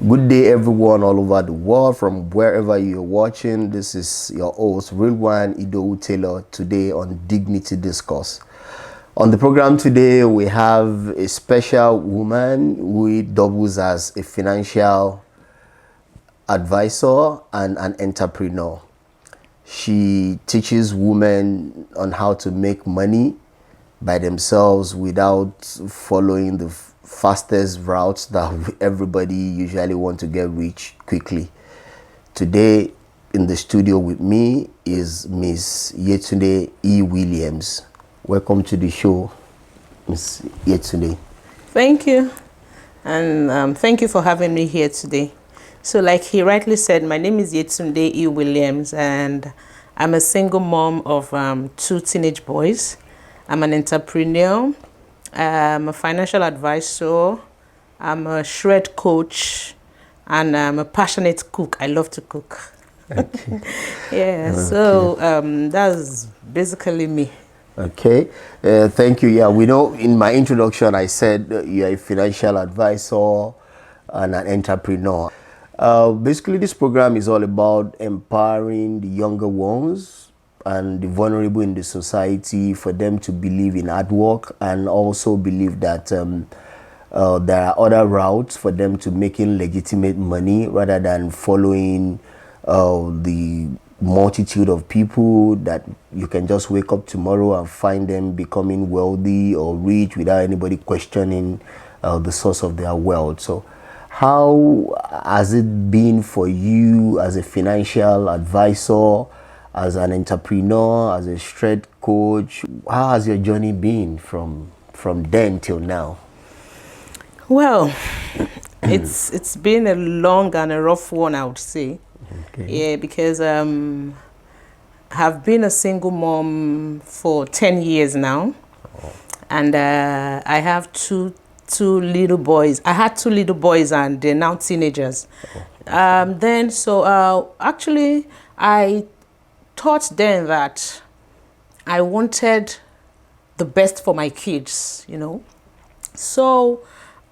Good day, everyone, all over the world, from wherever you're watching. This is your host, Real One Idowu Taylor, today on Dignity Discourse. On the program today, we have a special woman who doubles as a financial advisor and an entrepreneur. She teaches women on how to make money by themselves without following the fastest routes that everybody usually want to get rich quickly. Today in the studio with me is Miss Yetunde E. Williams. Welcome to the show, Miss Yetunde. Thank you, and thank you for having me here today. So like he rightly said, my name is Yetunde E. Williams, and I'm a single mom of 2 teenage boys. I'm an entrepreneur, I'm a financial advisor, I'm a shred coach, and I'm a passionate cook. I love to cook. Okay. Yeah, so that's basically me. Okay, thank you. Yeah, we know in my introduction I said you're a financial advisor and an entrepreneur. Basically, this program is all about empowering the younger ones and the vulnerable in the society for them to believe in hard work and also believe that there are other routes for them to making legitimate money rather than following the multitude of people that you can just wake up tomorrow and find them becoming wealthy or rich without anybody questioning the source of their wealth. So how has it been for you as a financial advisor, as an entrepreneur, as a strength coach? How has your journey been from then till now? Well, it's been a long and a rough one, I would say. Okay. Yeah, because I've been a single mom for 10 years now. Oh. And I have two little boys. I had 2 little boys and they're now teenagers. Oh. Actually, I thought then that I wanted the best for my kids, you know. So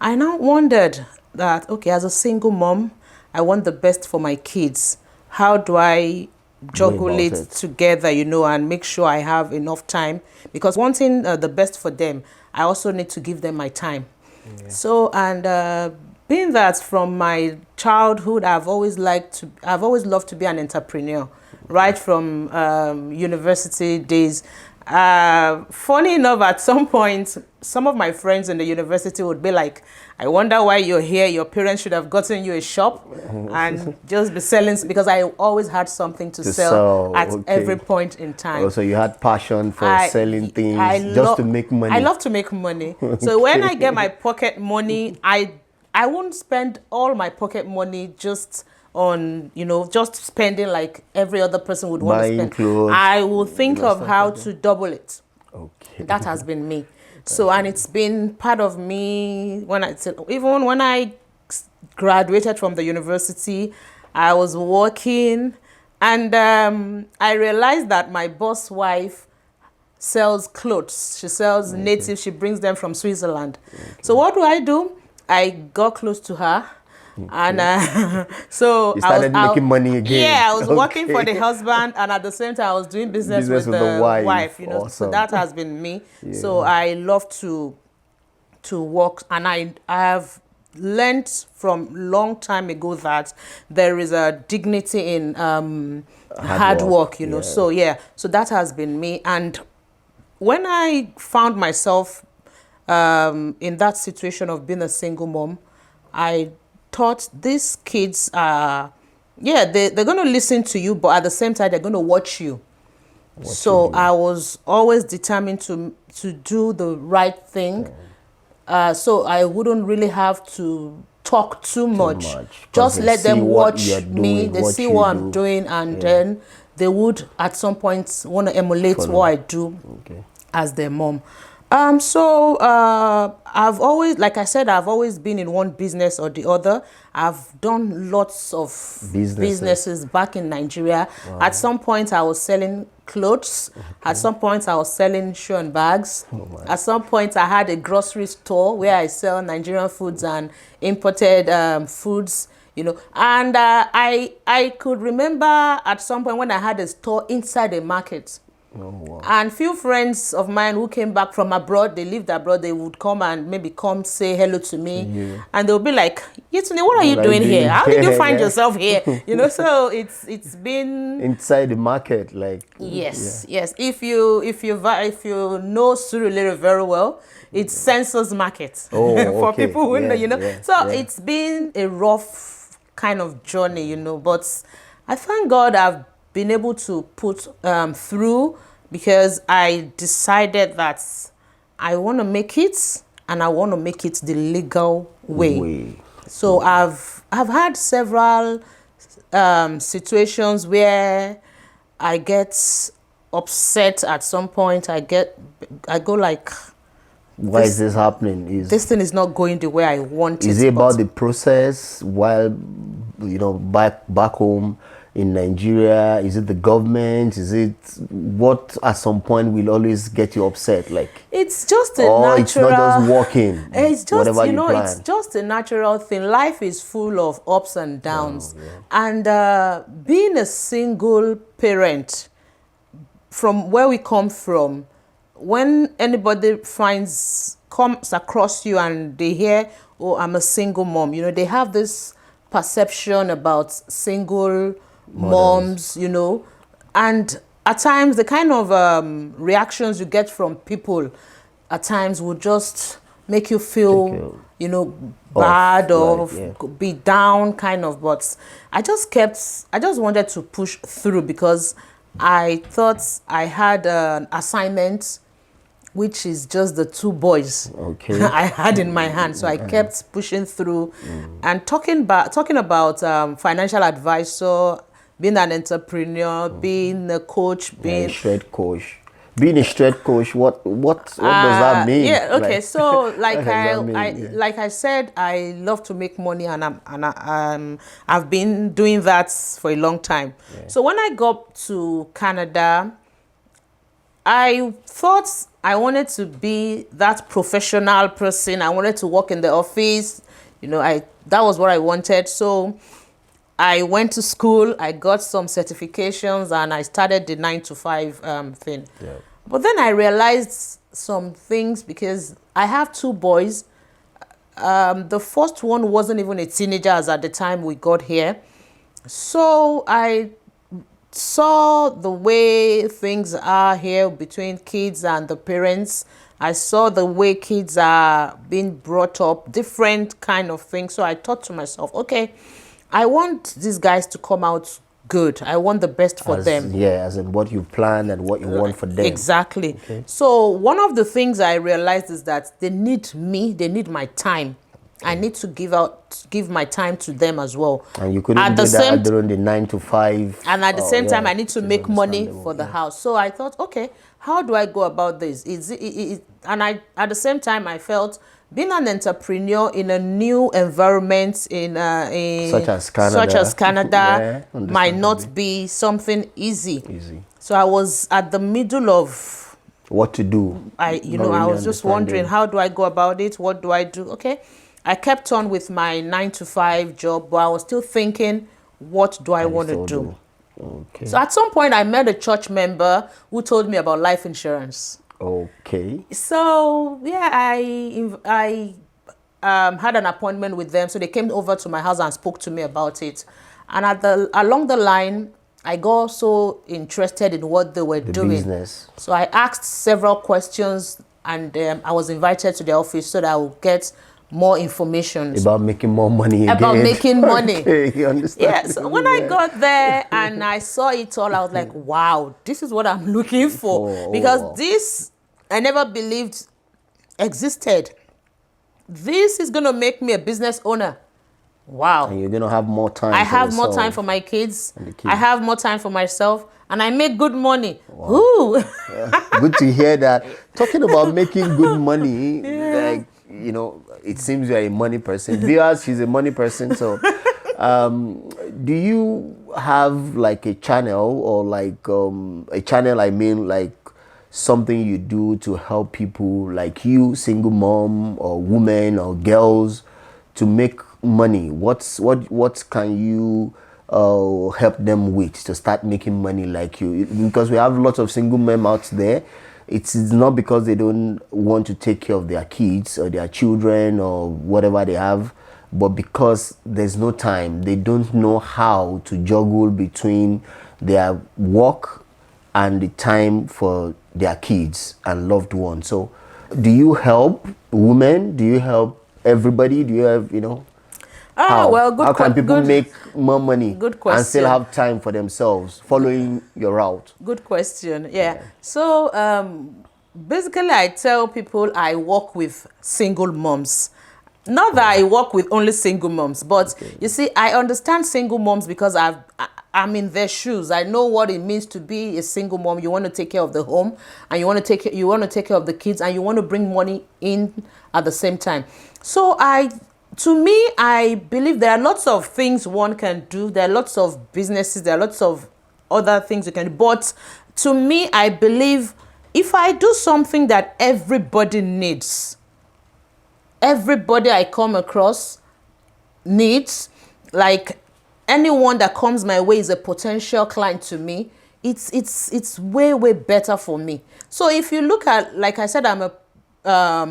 I now wondered that, okay, as a single mom, I want the best for my kids. How do I juggle it together, you know, and make sure I have enough time? Because wanting the best for them, I also need to give them my time. Yeah. So, and being that from my childhood, I've always loved to be an entrepreneur, right from university days. Funny enough, at some point, some of my friends in the university would be like, I wonder why you're here. Your parents should have gotten you a shop and just be selling, because I always had something to sell at every point in time. Oh, so you had passion for selling things just to make money. I love to make money. So when I get my pocket money, I won't spend all my pocket money just on, you know, just spending like every other person would want to spend. Clothes, I will think of how to double it. Okay. That has been me. So, and it's been part of me even when I graduated from the university, I was working, and I realized that my boss wife sells clothes. She sells native, she brings them from Switzerland. Okay. So what do? I got close to her. Okay. And so you started making money again. Yeah, I was working for the husband, and at the same time I was doing business with the wife, you know. Awesome. So that has been me. Yeah. So I love to work, and I have learned from long time ago that there is a dignity in hard work, you know. Yeah. So that has been me. And when I found myself in that situation of being a single mom, I thought these kids are, they're going to listen to you, but at the same time, they're going to watch you. So I was always determined to do the right thing. So I wouldn't really have to talk too much. Just let them watch me. They see what I'm doing, and then they would at some point want to emulate what I do as their mom. I've always, like I said, I've always been in one business or the other. I've done lots of businesses back in Nigeria. Wow. At some point, I was selling clothes. Okay. At some point, I was selling shoe and bags. Oh, at some point, I had a grocery store where I sell Nigerian foods and imported foods. you know. And I could remember at some point when I had a store inside a market. Oh, wow. And few friends of mine who came back from abroad, they lived abroad, they would come and maybe come say hello to me. And they'll be like, Yetunde, what are you doing here? How did you find yourself here? You know, so it's been inside the market, like. Yes, yes. If you know Surulere very well, it's census market for people who know, you know. So it's been a rough kind of journey, you know, but I thank God I've been able to put through, because I decided that I want to make it, and I want to make it the legal way. So I've had several situations where I get upset at some point. I go like, why is this happening? This thing is not going the way I want it. Is it about the process while, you know, back home in Nigeria? Is it the government? Is it what at some point will always get you upset? Like, it's just a natural. It's not just working. It's just, you know, it's just a natural thing. Life is full of ups and downs. And being a single parent, from where we come from, when anybody comes across you and they hear, oh, I'm a single mom, you know, they have this perception about single moms, you know, and at times the kind of reactions you get from people at times will just make you feel, you know, bad or be down kind of. But I just wanted to push through, because I thought I had an assignment, which is just the 2 boys I had in my hand. So I kept pushing through and talking about financial advisor, being an entrepreneur, being a coach, being a straight coach. Being a straight coach, what does that mean? Yeah, okay. Like, so like I said, I love to make money, and I've been doing that for a long time. So when I got to Canada, I thought I wanted to be that professional person. I wanted to work in the office. You know, that was what I wanted. So I went to school, I got some certifications, and I started the 9-to-5 thing. But then I realized some things, because I have 2 boys. The first one wasn't even a teenager as at the time we got here. So I saw the way things are here between kids and the parents. I saw the way kids are being brought up, different kind of things. So I thought to myself, okay, I want these guys to come out good. I want the best for them. Yeah, as in what you plan and what you want for them. Exactly. So one of the things I realized is that they need me, they need my time. I need to give my time to them as well. And you couldn't do that during the 9-to-5. And at the same time, I need to make money for the house. So I thought, okay, how do I go about this? And at the same time, I felt being an entrepreneur in a new environment such as Canada, might not be something easy. So I was at the middle of what to do. I was just wondering, how do I go about it? What do I do? Okay. I kept on with my 9-to-5 job, but I was still thinking, what do I want to do? So at some point, I met a church member who told me about life insurance. So yeah, I had an appointment with them. So they came over to my house and spoke to me about it. And along the line, I got so interested in what they were doing. Business. So I asked several questions, and I was invited to the office so that I would get more information about making more money again. About making money. You understand? Yeah. So when I got there and I saw it all, I was like, wow, this is what I'm looking for. Because this, I never believed existed. This is going to make me a business owner. Wow. And you're going to have more time. I have more time for my kids. I have more time for myself. And I make good money. Wow. Ooh. Good to hear that. Talking about making good money, like, you know, it seems you're a money person. Vias, she's a money person. So do you have like a channel, or like a channel, I mean, like something you do to help people like you, single mom or women or girls, to make money, what can you help them with to start making money like you? Because we have lots of single men out there. It's not because they don't want to take care of their kids or their children or whatever they have, but because there's no time. They don't know how to juggle between their work and the time for their kids and loved ones. So do you help women? Do you help everybody? Do you have, how can people make more money and still have time for themselves following your route? Good question. Yeah. So basically, I tell people I work with single moms. Not that I work with only single moms, but you see, I understand single moms because I'm in their shoes. I know what it means to be a single mom. You want to take care of the home, and you want to take care of the kids, and you want to bring money in at the same time. So to me, I believe there are lots of things one can do. There are lots of businesses. There are lots of other things you can do. But to me, I believe if I do something that everybody needs, everybody I come across needs, like anyone that comes my way is a potential client to me, it's way better for me. So if you look at, like I said, I'm a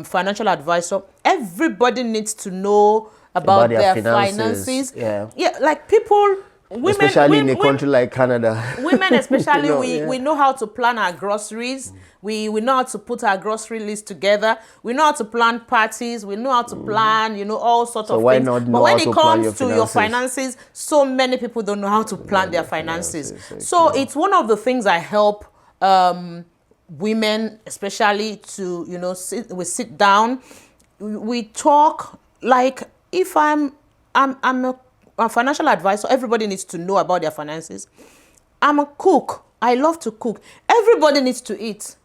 financial advisor. Everybody needs to know about their finances. Yeah, like people, women, especially in a country like Canada. Women especially, we know how to plan our groceries. We know how to put our grocery list together. We know how to plan parties. We know how to plan, all sorts of things. But when it comes to your finances, so many people don't know how to plan their finances. So it's one of the things I help women, especially to, we sit down, we talk. Like if I'm a financial advisor, everybody needs to know about their finances. I'm a cook. I love to cook. Everybody needs to eat.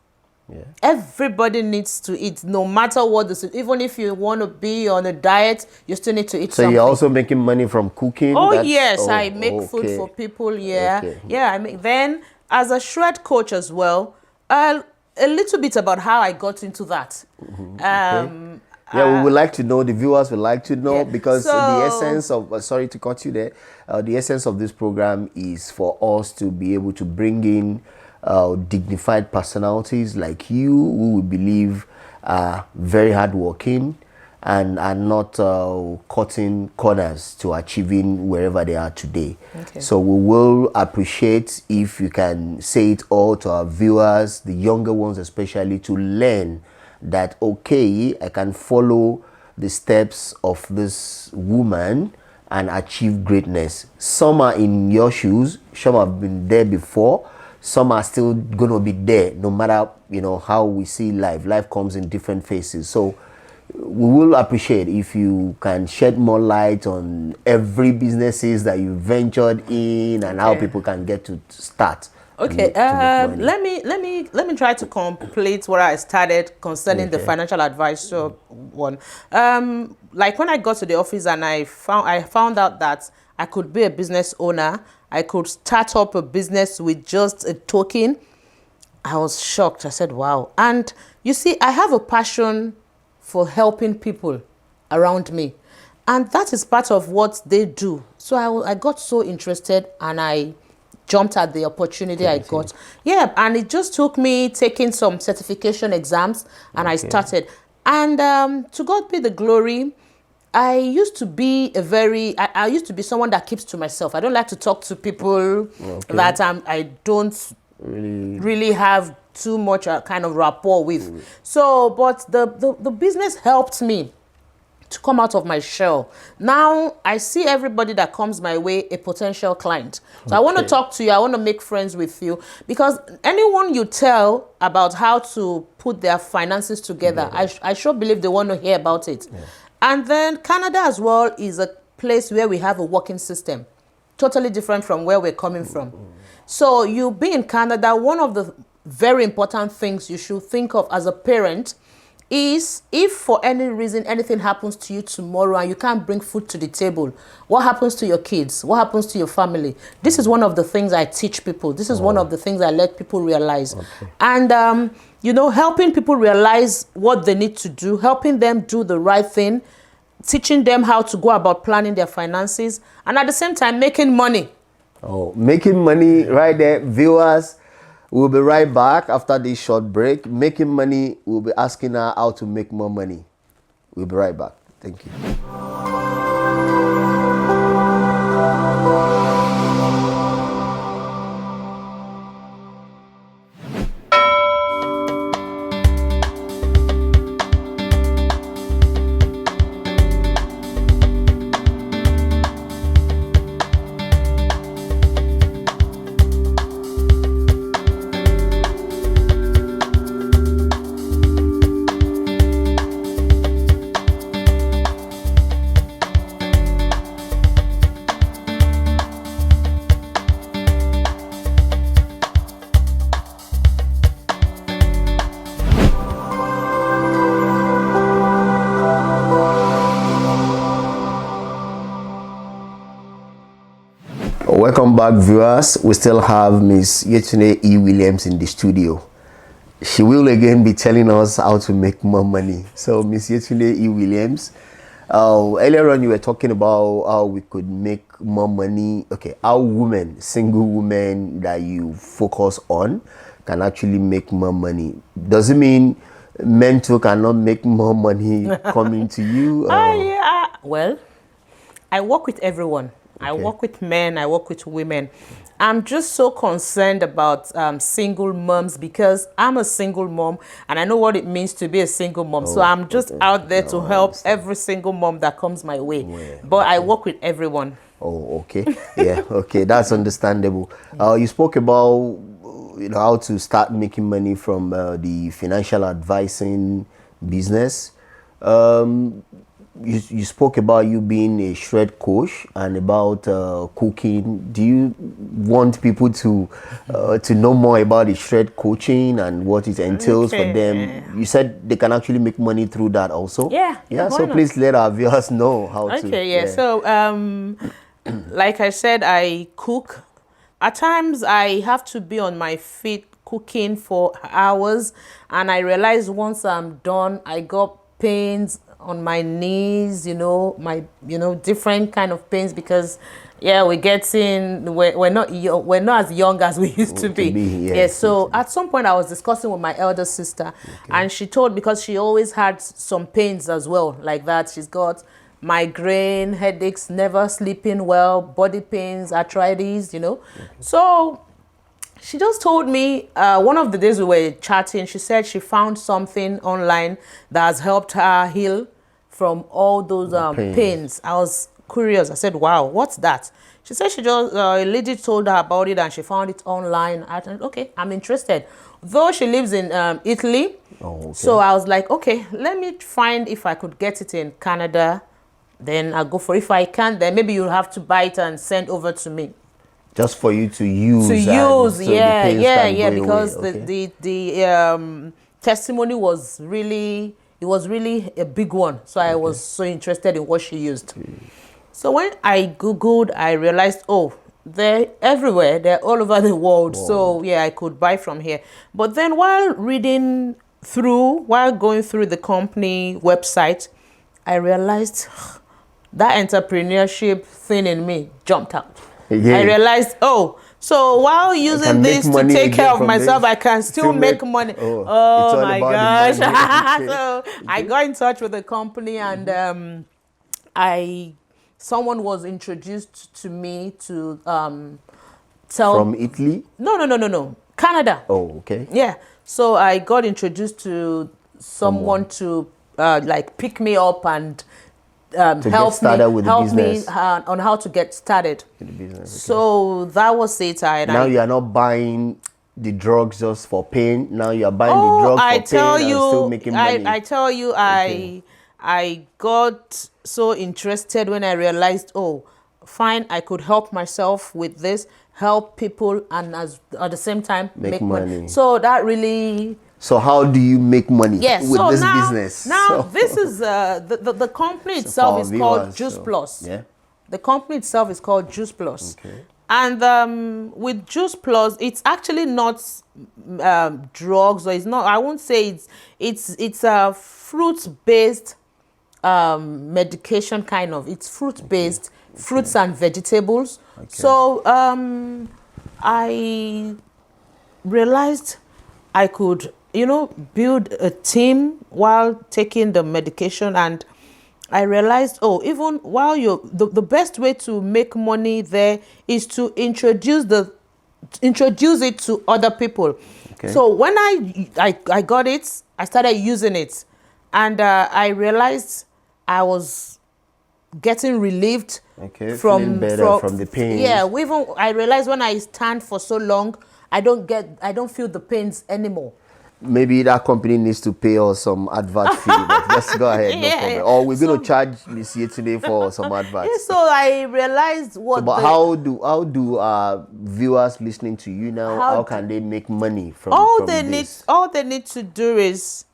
Yeah. Everybody needs to eat, no matter what this is. Even if you want to be on a diet, you still need to eat something. So you're also making money from cooking? Yes, I make food for people. Yeah. I make. Then as a shred coach as well, a little bit about how I got into that. We would like to know, the viewers would like to know, because the essence of, sorry to cut you there, the essence of this program is for us to be able to bring in dignified personalities like you, who we believe are very hardworking and are not cutting corners to achieving wherever they are today. So we will appreciate if you can say it all to our viewers, the younger ones especially, to learn that, I can follow the steps of this woman and achieve greatness. Some are in your shoes, some have been there before, some are still going to be there, no matter how we see life. Life comes in different phases. So we will appreciate if you can shed more light on every businesses that you ventured in and how people can get to start. Let me try to complete what I started concerning the financial advisor one. Like when I got to the office and I found out that I could be a business owner, I could start up a business with just a token, I was shocked. I said, wow. And you see, I have a passion for helping people around me, and that is part of what they do. So I got so interested and I jumped at the opportunity I got. And it just took me taking some certification exams, and I started. And to God be the glory, I used to be I used to be someone that keeps to myself. I don't like to talk to people that I don't really have too much kind of rapport with. So, but the business helped me to come out of my shell. Now I see everybody that comes my way a potential client. So I want to talk to you. I want to make friends with you, because anyone you tell about how to put their finances together, I sure believe they want to hear about it. And then Canada as well is a place where we have a working system, totally different from where we're coming from. So you be in Canada, one of the very important things you should think of as a parent is, if for any reason anything happens to you tomorrow and you can't bring food to the table, what happens to your kids? What happens to your family? This is one of the things I teach people. This is one of the things I let people realize. And, helping people realize what they need to do, helping them do the right thing teaching them how to go about planning their finances, and at the same time making money. Oh, making money right there. Viewers, we'll be right back after this short break. Making money, we'll be asking her how to make more money. We'll be right back. Thank you. Welcome back, viewers. We still have Miss Yetunde E. Williams in the studio. She will again be telling us how to make more money. So, Miss Yetunde E. Williams, earlier on you were talking about how we could make more money. Okay, how women, single women that you focus on can actually make more money. Does it mean men too cannot make more money coming to you? Yeah. Well, I work with everyone. Okay. I work with men, I work with women. I'm just so concerned about single moms because I'm a single mom and I know what it means to be a single mom. So I'm just out there to help every single mom that comes my way. But I work with everyone. Oh, okay. Yeah, okay. That's understandable. You spoke about how to start making money from the financial advising business. You spoke about you being a shred coach and about cooking. Do you want people to know more about the shred coaching and what it entails for them? You said they can actually make money through that also. Yeah. So please let our viewers know how to. Okay. So like I said, I cook. At times I have to be on my feet cooking for hours, and I realize once I'm done, I got pains on my knees, different kind of pains because we're not as young as we used to be. Yes. So at some point I was discussing with my elder sister, and she told, because she always had some pains as well like that. She's got migraine, headaches, never sleeping well, body pains, arthritis, So she just told me, one of the days we were chatting, she said she found something online that has helped her heal from all those pains. I was curious. I said, wow, what's that? She said she just, a lady told her about it and she found it online. I said, okay, I'm interested. Though she lives in Italy. So I was like, okay, let me find if I could get it in Canada. Then I'll go for it. If I can't, then maybe you'll have to buy it and send over to me. Just for you to use. Because the testimony was really, it was really a big one. So I was so interested in what she used. So when I Googled, I realized, they're everywhere. They're all over the world. Whoa. So I could buy from here. But then while going through the company website, I realized that entrepreneurship thing in me jumped out. I realized, so while using this to take care of myself, I can still make money. Oh my gosh. So I got in touch with the company and someone was introduced to me to From Italy? No. Canada. Oh, okay. Yeah. So I got introduced to someone to pick me up and help me on how to get started. So that was it. Now you are not buying the drugs just for pain. Now you are buying the drugs for pain and still making money. I tell you, I got so interested when I realized, fine, I could help myself with this, help people, and at the same time make money. So that really. So how do you make money with this business? Now this is the company itself is called Juice Plus. Yeah. The company itself is called Juice Plus. Okay. And with Juice Plus, it's actually not drugs, or it's not. I won't say it's a fruit-based medication kind of. It's fruit-based, fruits and vegetables. So I realized I could, build a team while taking the medication, and I realized, even while the best way to make money there is to introduce it to other people. So when I got it, I started using it, and I realized I was getting relieved from the pain. Yeah, even I realized when I stand for so long, I don't feel the pains anymore. Maybe that company needs to pay us some advert fee, but let's go ahead, no problem. Or we're going to charge Miss Yetunde for some adverts. Yeah, so I realized but how do viewers listening to you now, how can they make money from this? All they need to do is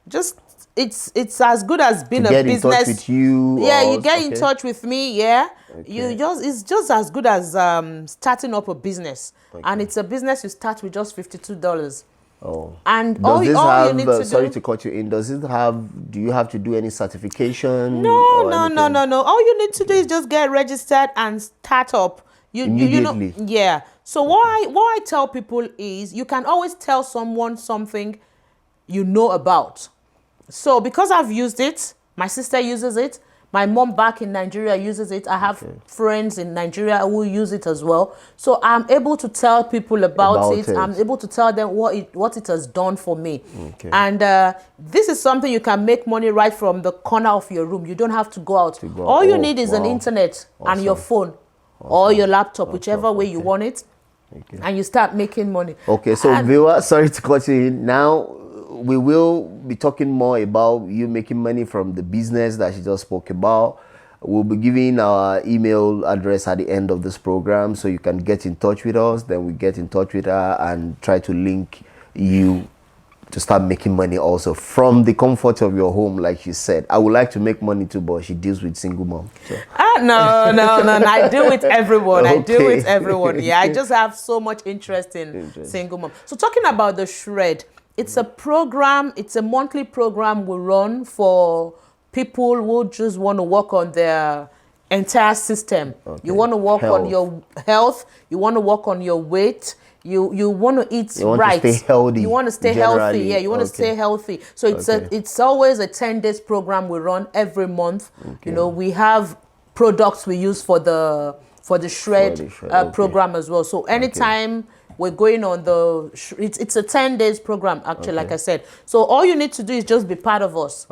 just, it's as good as being a business. Get in touch with you. Yeah, you get in touch with me. Yeah, it's just as good as starting up a business, and it's a business you start with just $52. Oh, and does this have, you need to sorry to cut you in, do you have to do any certification? No. All you need to do is just get registered and start up. Immediately. Yeah. So what I tell people is, you can always tell someone something you know about. So because I've used it, my sister uses it, my mom back in Nigeria uses it. I have friends in Nigeria who use it as well. So I'm able to tell people about it. I'm able to tell them what it has done for me. And this is something you can make money right from the corner of your room. You don't have to go out. All you need is an internet and your phone or your laptop, whichever way you want it. And you start making money. Okay, so viewer, sorry to cut you in. Now, we will be talking more about you making money from the business that she just spoke about. We'll be giving our email address at the end of this program, so you can get in touch with us. Then we get in touch with her and try to link you to start making money also from the comfort of your home, like she said. I would like to make money too, but she deals with single mom. So. No. I deal with everyone. I deal with everyone. Yeah, I just have so much interest in single mom. So talking about the Shred, it's a program, it's a monthly program we run for people who just want to work on their entire system. You want to work on your health, you want to work on your weight, you want to eat right. To stay healthy. You want to stay healthy. Yeah, you want to stay healthy. So it's always a 10 days program we run every month. We have products we use for the Shred program as well. So anytime we're going on it's a 10 days program, actually, like I said. So all you need to do is just be part of us.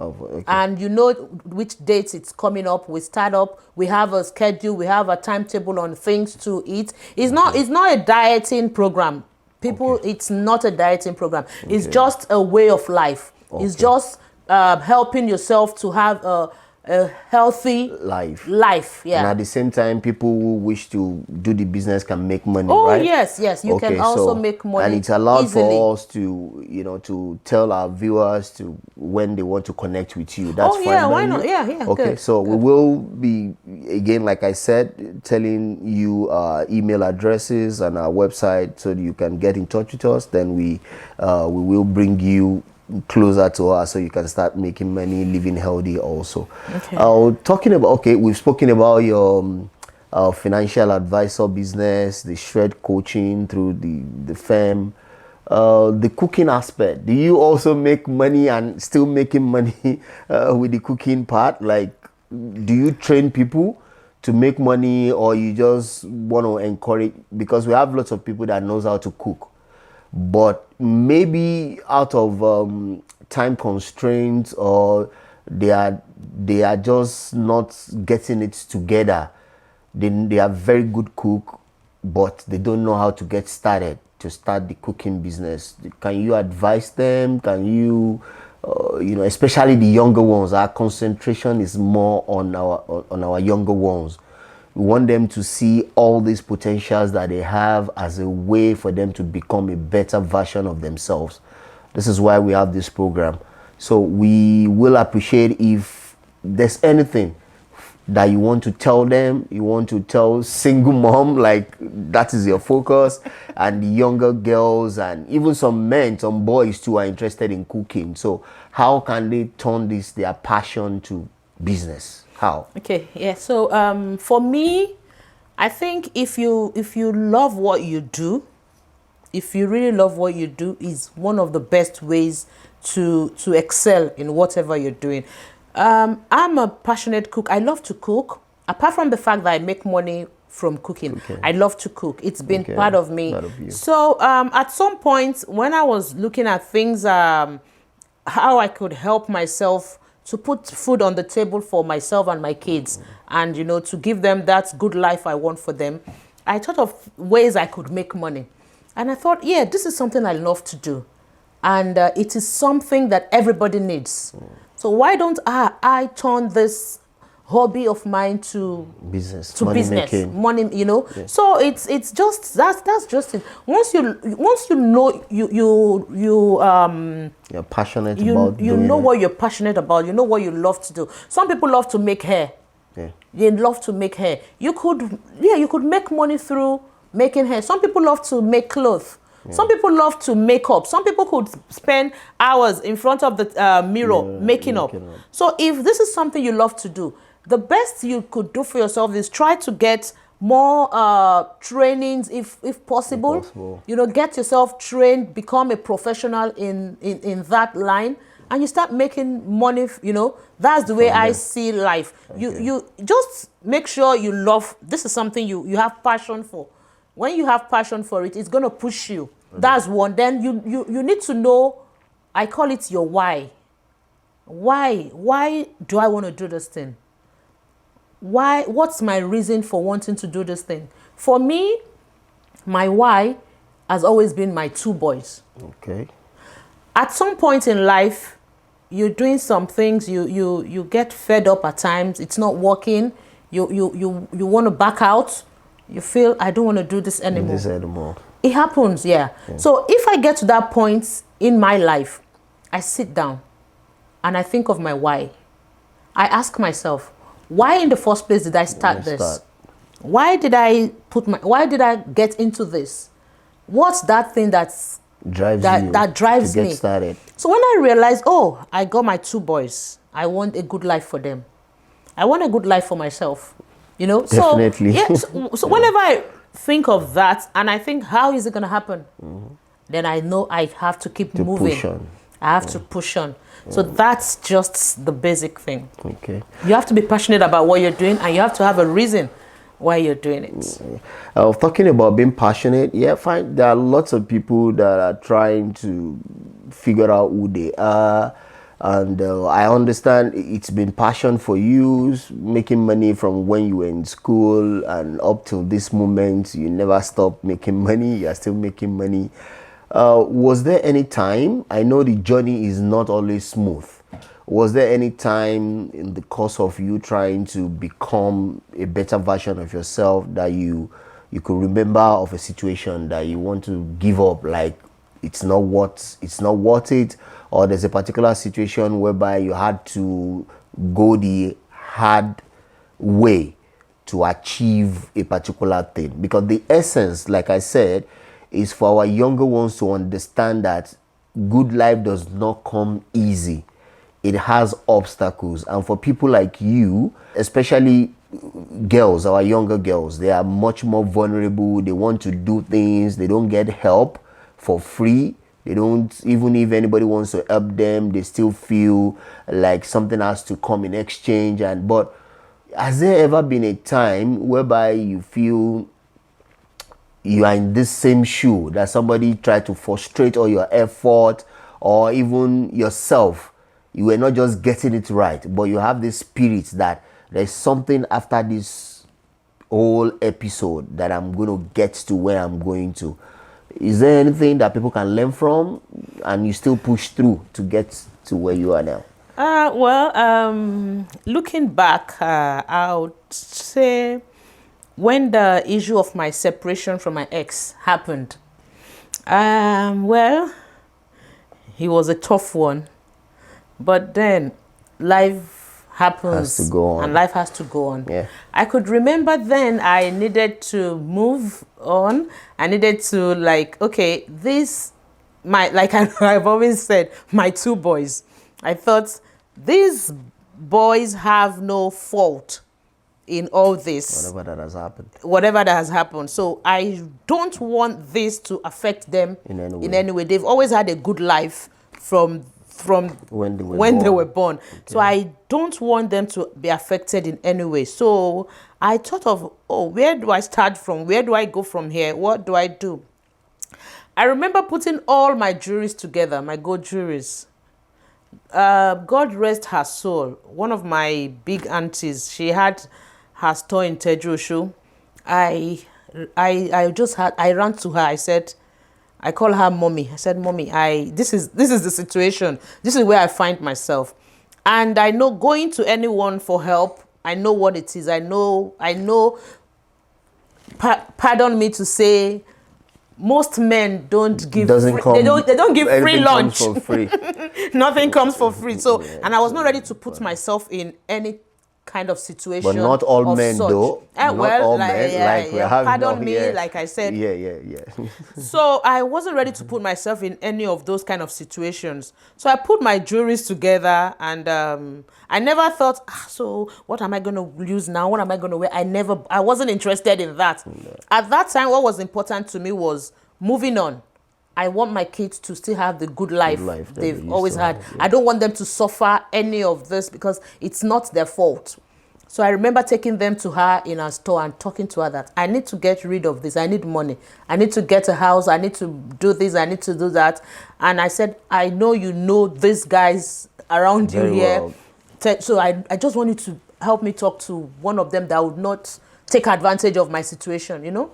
And you know which dates it's coming up. We start up, we have a schedule, we have a timetable on things to eat. It's not a dieting program. People, it's not a dieting program. It's just a way of life. It's just helping yourself to have a healthy life. Yeah. And at the same time, people who wish to do the business can make money, right? Oh, yes. You can also make money. And it's allowed for us to, to tell our viewers to when they want to connect with you. That's fine. Yeah, why not? Yeah. Okay, good. So we will be, again, like I said, telling you our email addresses and our website so that you can get in touch with us. Then we will bring you closer to her so you can start making money, living healthy also. Talking about, we've spoken about your financial advisor business, the Shred coaching through the firm, the cooking aspect. Do you also make money and still making money with the cooking part? Like, do you train people to make money, or you just want to encourage? Because we have lots of people that knows how to cook, but maybe out of time constraints, or they are just not getting it together. They are very good cook, but they don't know how to get started to start the cooking business. Can you advise them? Can you, especially the younger ones? Our concentration is more on our younger ones. We want them to see all these potentials that they have as a way for them to become a better version of themselves. This is why we have this program. So we will appreciate if there's anything that you want to tell them, you want to tell single mom, like that is your focus, and the younger girls and even some men, some boys too are interested in cooking. So how can they turn this, their passion, to business? How? Okay, yeah. So for me, I think if you love what you do, if you really love what you do, is one of the best ways to excel in whatever you're doing. I'm a passionate cook. I love to cook. Apart from the fact that I make money from cooking, I love to cook. It's been part of me. Part of you. So at some point when I was looking at things, how I could help myself to put food on the table for myself and my kids, and to give them that good life I want for them, I thought of ways I could make money. And I thought, yeah, this is something I love to do. And it is something that everybody needs. So why don't I turn this hobby of mine to business, money, So it's just that's just it. Once you know you're passionate about you know what you're passionate about, you know what you love to do. Some people love to make hair. Yeah. They love to make hair. You could make money through making hair. Some people love to make clothes. Yeah. Some people love to make up. Some people could spend hours in front of the mirror making up. So if this is something you love to do, the best you could do for yourself is try to get more trainings if possible. Get yourself trained, become a professional in that line, and you start making money. That's the way I see life. You just make sure you love. This is something you have passion for. When you have passion for it, it's going to push you. That's one. Then you need to know, I call it your why. Why do I want to do this thing? What's my reason for wanting to do this thing? For me, my why has always been my 2 boys. Okay. At some point in life, you're doing some things, you get fed up at times, it's not working, you want to back out. You feel, I don't want to do this anymore. It happens, yeah. So if I get to that point in my life, I sit down and I think of my why. I ask myself, why in the first place did I start this? Why did I get into this? What's that thing that drives me? Started. So when I realized, I got my 2 boys, I want a good life for them. I want a good life for myself. Definitely. So whenever I think of that and I think, how is it going to happen? Then I know I have to keep moving. Push on. I have to push on. So that's just the basic thing. Okay. You have to be passionate about what you're doing, and you have to have a reason why you're doing it. Talking about being passionate, fine. There are lots of people that are trying to figure out who they are. And I understand it's been passion for you, making money from when you were in school and up till this moment. You never stopped making money. You're still making money. Was there any time, I know the journey is not always smooth. Was there any time in the course of you trying to become a better version of yourself that you could remember of a situation that you want to give up, like it's not worth it, or there's a particular situation whereby you had to go the hard way to achieve a particular thing? Because the essence, like I said, is for our younger ones to understand that good life does not come easy. It has obstacles. And for people like you, especially girls, our younger girls, they are much more vulnerable. They want to do things. They don't get help for free. They don't, even if anybody wants to help them, they still feel like something has to come in exchange. But has there ever been a time whereby you feel you are in this same shoe, that somebody tried to frustrate all your effort, or even yourself? You were not just getting it right, but you have this spirit that there's something after this whole episode that I'm going to get to where I'm going to. Is there anything that people can learn from and you still push through to get to where you are now? Looking back, I would say when the issue of my separation from my ex happened, he was a tough one. But then life happens, has to go on. And life has to go on. Yeah. I could remember then I needed to move on. I needed to I've always said, my 2 boys. I thought these boys have no fault in all this. Whatever that has happened. Whatever that has happened. So I don't want this to affect them in any way. They've always had a good life from when they were born. Okay. So I don't want them to be affected in any way. So I thought of, where do I start from? Where do I go from here? What do I do? I remember putting all my jewelries together, my gold jewelries. God rest her soul. One of my big aunties, she had her store in Tejosho. I ran to her. I said, I call her mommy. I said, mommy, this is the situation. This is where I find myself. And I know going to anyone for help, I know what it is. I know, pardon me to say, most men don't give they don't give free lunch. For free. Nothing comes for free. So, and I was not ready to put myself in any kind of situation. But not all men though. Not all men. Pardon me, like I said. Yeah. So I wasn't ready to put myself in any of those kind of situations. So I put my jewelries together, and I never thought, so what am I going to use now? What am I going to wear? I wasn't interested in that. No. At that time, what was important to me was moving on. I want my kids to still have the good life they've always had. Yeah. I don't want them to suffer any of this because it's not their fault. So I remember taking them to her in her store and talking to her that I need to get rid of this. I need money. I need to get a house. I need to do this. I need to do that. And I said, I know you know these guys around you here. Well. So I just want you to help me talk to one of them that would not take advantage of my situation, you know?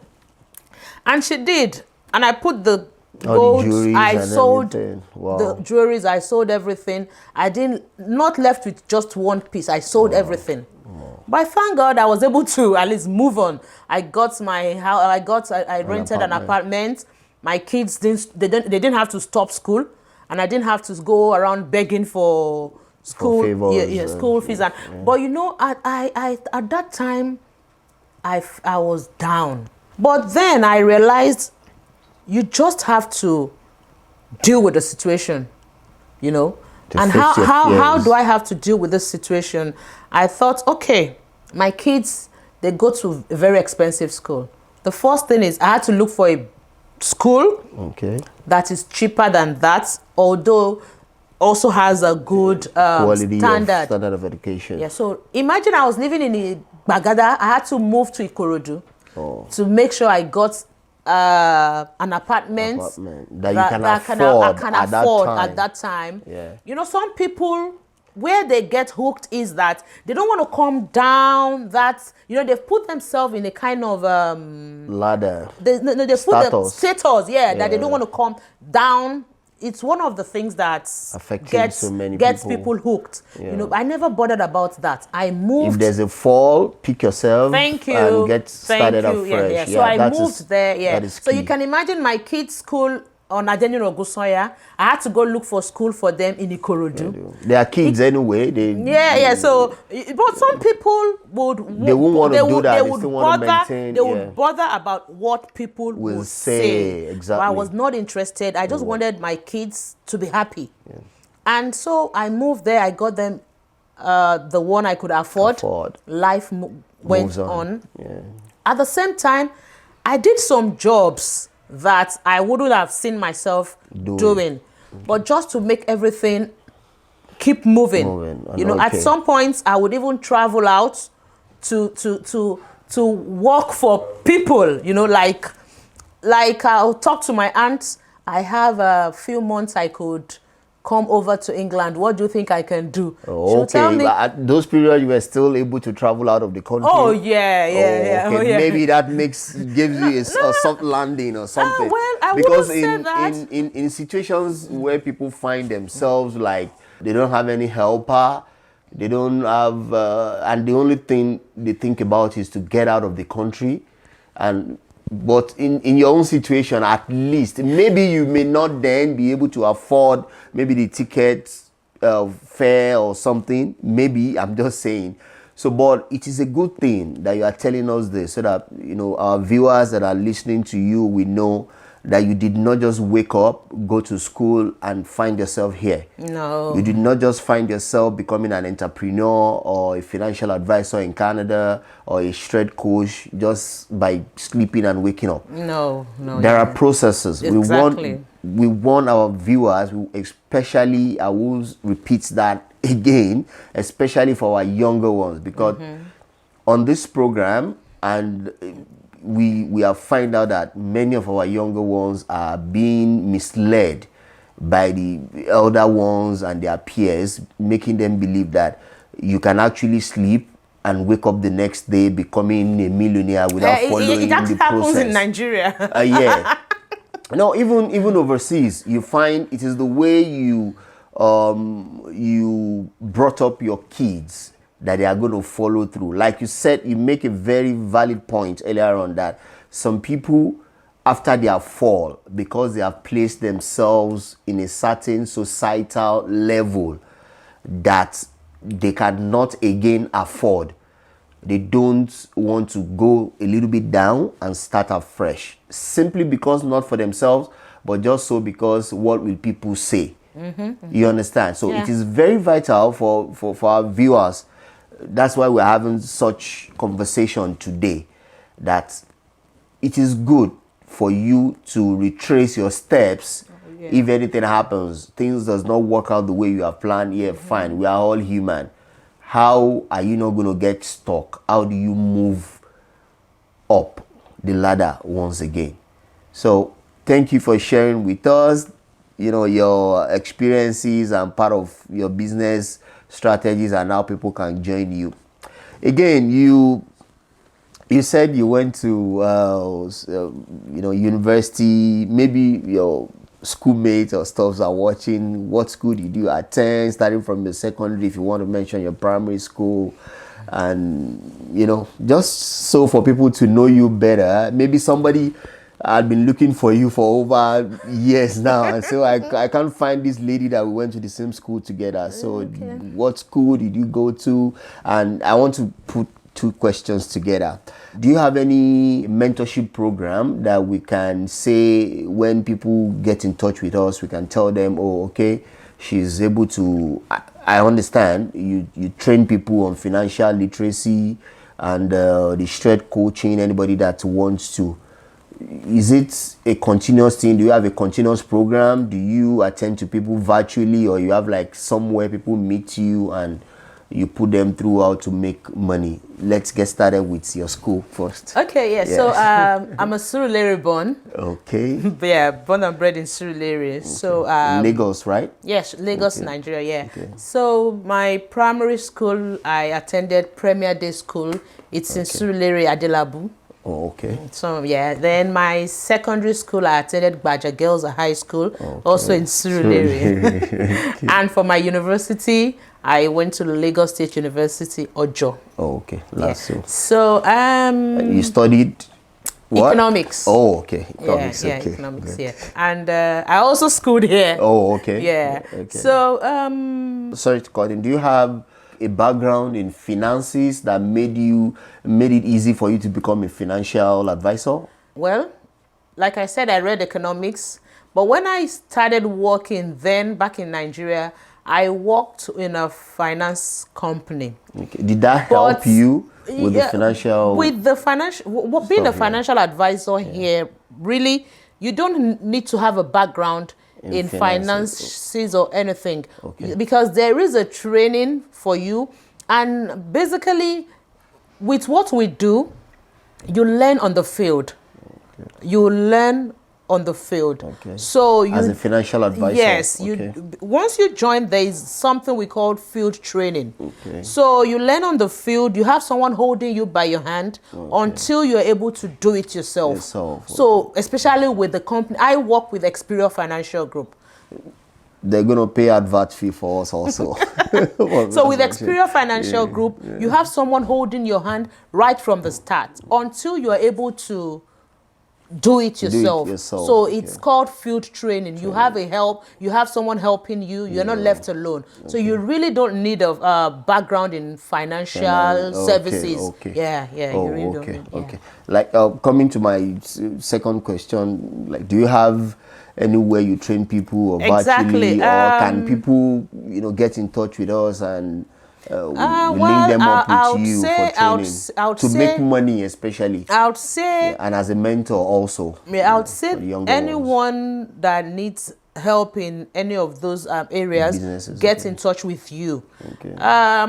And she did. And I put the gold, I sold the jewelries, I sold everything. I not left with just one piece. I sold everything. But thank God I was able to at least move on. I got my house. I rented an apartment. My kids didn't have to stop school, and I didn't have to go around begging for school school fees. But you know, I at that time, I was down. But then I realized you just have to deal with the situation, you know. And how do I have to deal with this situation? I thought, okay, my kids, they go to a very expensive school. The first thing is I had to look for a school that is cheaper than that, although also has a good standard of education. Yeah, so imagine I was living in Bagada. I had to move to Ikorodu to make sure I got an apartment that you can afford at that time. Yeah. You know, some people, where they get hooked is that they don't want to come down that, you know, they've put themselves in a kind of ladder. They put the status, that they don't want to come down. It's one of the things that gets people hooked. Yeah. You know, I never bothered about that. I moved. If there's a fall, pick yourself. Thank you. And get started afresh. So I moved there. Yeah. So you can imagine my kids' school on Adeniro Ogusoya. I had to go look for school for them in Ikorodu. They are kids anyway. So, but some people they won't want to do that. They would bother about what people will say. Exactly. But I was not interested. I just wanted my kids to be happy. Yeah. And so I moved there. I got them the one I could afford. Life went on. Yeah. At the same time, I did some jobs that I wouldn't have seen myself doing. But just to make everything keep moving. You know, at some points I would even travel out to work for people, you know, like I'll talk to my aunt. I have a few months I could come over to England. What do you think I can do? She'll tell me, at those periods you were still able to travel out of the country. Maybe that gives you a soft landing or something. Because in situations where people find themselves like they don't have any helper, they don't have, and the only thing they think about is to get out of the country, but in your own situation, at least, maybe you may not then be able to afford maybe the ticket fare or something. Maybe, I'm just saying. So, but it is a good thing that you are telling us this so that, you know, our viewers that are listening to you, we know that you did not just wake up, go to school, and find yourself here. No. You did not just find yourself becoming an entrepreneur or a financial advisor in Canada or a straight coach just by sleeping and waking up. No. There are processes. Exactly. We want our viewers, especially, I will repeat that again, especially for our younger ones, because on this program, and we have found out that many of our younger ones are being misled by the elder ones and their peers, making them believe that you can actually sleep and wake up the next day becoming a millionaire without following the process. It happens in Nigeria. Yeah. No, even overseas, you find it is the way you brought up your kids that they are going to follow through. Like you said, you make a very valid point earlier on that some people, after their fall, because they have placed themselves in a certain societal level that they cannot again afford, they don't want to go a little bit down and start afresh, simply because not for themselves, but just so because what will people say. You understand? So it is very vital for our viewers. That's why we're having such conversation today, that it is good for you to retrace your steps. If anything happens, things does not work out the way you have planned, fine, we are all human. How are you not going to get stuck? How do you move up the ladder once again? So thank you for sharing with us, your experiences and part of your business strategies and how people can join you. Again, you said you went to university. Maybe your schoolmates or stuffs are watching. What school did you attend, starting from the secondary, if you want to mention your primary school, and just so for people to know you better. Maybe somebody had been looking for you for over years now, and so I can't find this lady that we went to the same school together. So what school did you go to? And I want to put two questions together. Do you have any mentorship program that we can say when people get in touch with us, we can tell them, oh, okay, she's able to, I understand you train people on financial literacy and the straight coaching, anybody that wants to. Is it a continuous thing? Do you have a continuous program? Do you attend to people virtually, or you have like somewhere people meet you and you put them through how to make money? Let's get started with your school first. Okay, so I'm a Surulere born. Okay. Born and bred in Surulere. Okay. So Lagos, right? Yes, Lagos, okay. Nigeria, Okay. So my primary school, I attended Premier Day School. It's in Surulere, Adelabu. Oh, okay. So then my secondary school, I attended Baja Girls High School, also in Surulere. And for my university, I went to Lagos State University, Ojo. Oh, okay. So you studied what? Economics. Oh, okay. Economics, economics. Yeah. And I also schooled here. Oh, okay. Yeah. Okay. So sorry to cut in. Do you have a background in finances that made it easy for you to become a financial advisor? Well, like I said, I read economics, but when I started working then back in Nigeria, I worked in a finance company. Okay. Did that help you with the financial? With the financial, being a financial advisor here, really, you don't need to have a background in finances or anything, because there is a training for you, and basically with what we do, you learn on the field. You learn on the field. So you, as a financial advisor, yes, once you join, there is something we call field training. So you learn on the field. You have someone holding you by your hand until you're able to do it yourself. So especially with the company, I work with Experior Financial Group. They're going to pay advert fee for us also. So with Experior Financial Group, you have someone holding your hand right from the start until you are able to do it yourself. So Okay. it's called field training. You have you have someone helping you. You're not left alone. Okay. So you really don't need a background in financial services. Okay. Yeah. Oh, you really okay. don't need, yeah. Okay. Like coming to my second question, like, do you have anywhere you train people or virtually, or can people, get in touch with us and we link them up with you for training to make money, especially? I would say, and as a mentor also. I would say anyone that needs help in any of those areas, get in touch with you. Okay.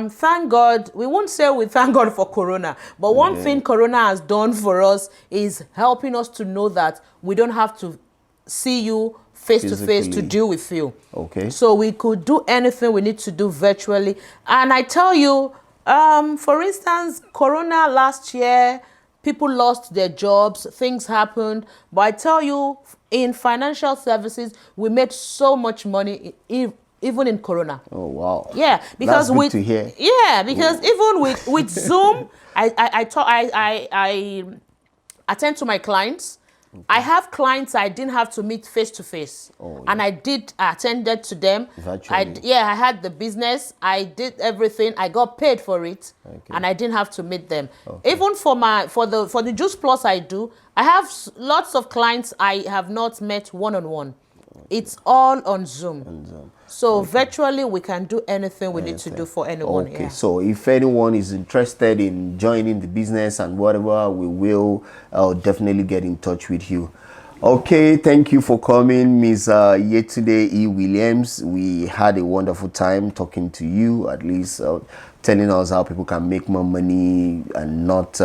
Thank God. We won't say we thank God for Corona, but one thing Corona has done for us is helping us to know that we don't have to see you face to face to deal with you. Okay. So we could do anything we need to do virtually. And I tell you, for instance, Corona last year, people lost their jobs, things happened. But I tell you, in financial services, we made so much money, even in Corona. Oh, wow. Yeah, because that's good to hear. Yeah, because even with Zoom, I attend to my clients. Okay. I have clients I didn't have to meet face to face, and I attended to them. Virtually. I had the business. I did everything. I got paid for it, and I didn't have to meet them. Okay. Even for the Juice Plus I do, I have lots of clients I have not met one-on-one. It's all on Zoom. So virtually we can do anything we need to do for anyone. Okay, so if anyone is interested in joining the business and whatever, we will definitely get in touch with you. Okay, thank you for coming, Ms. Yetunde E. Williams. We had a wonderful time talking to you, at least telling us how people can make more money and not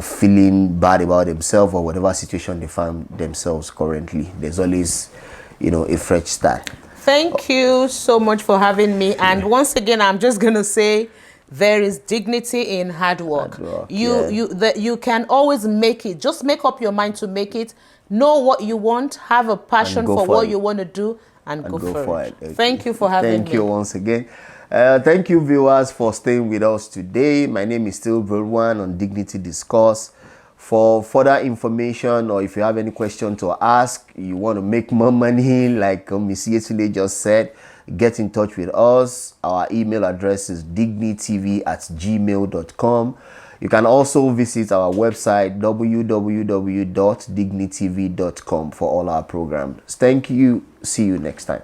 feeling bad about themselves or whatever situation they find themselves currently. There's always, a fresh start. Thank you so much for having me. And once again, I'm just going to say, there is dignity in hard work. You can always make it. Just make up your mind to make it. Know what you want. Have a passion for what you want to do, and go for it. Okay. Thank you for having me. Thank you once again. Thank you, viewers, for staying with us today. My name is still Brilwan on Dignity Discourse. For further information, or if you have any question to ask, you want to make more money, like Ms. Yetunde just said, get in touch with us. Our email address is dignitv@gmail.com. You can also visit our website, www.dignitv.com, for all our programs. Thank you. See you next time.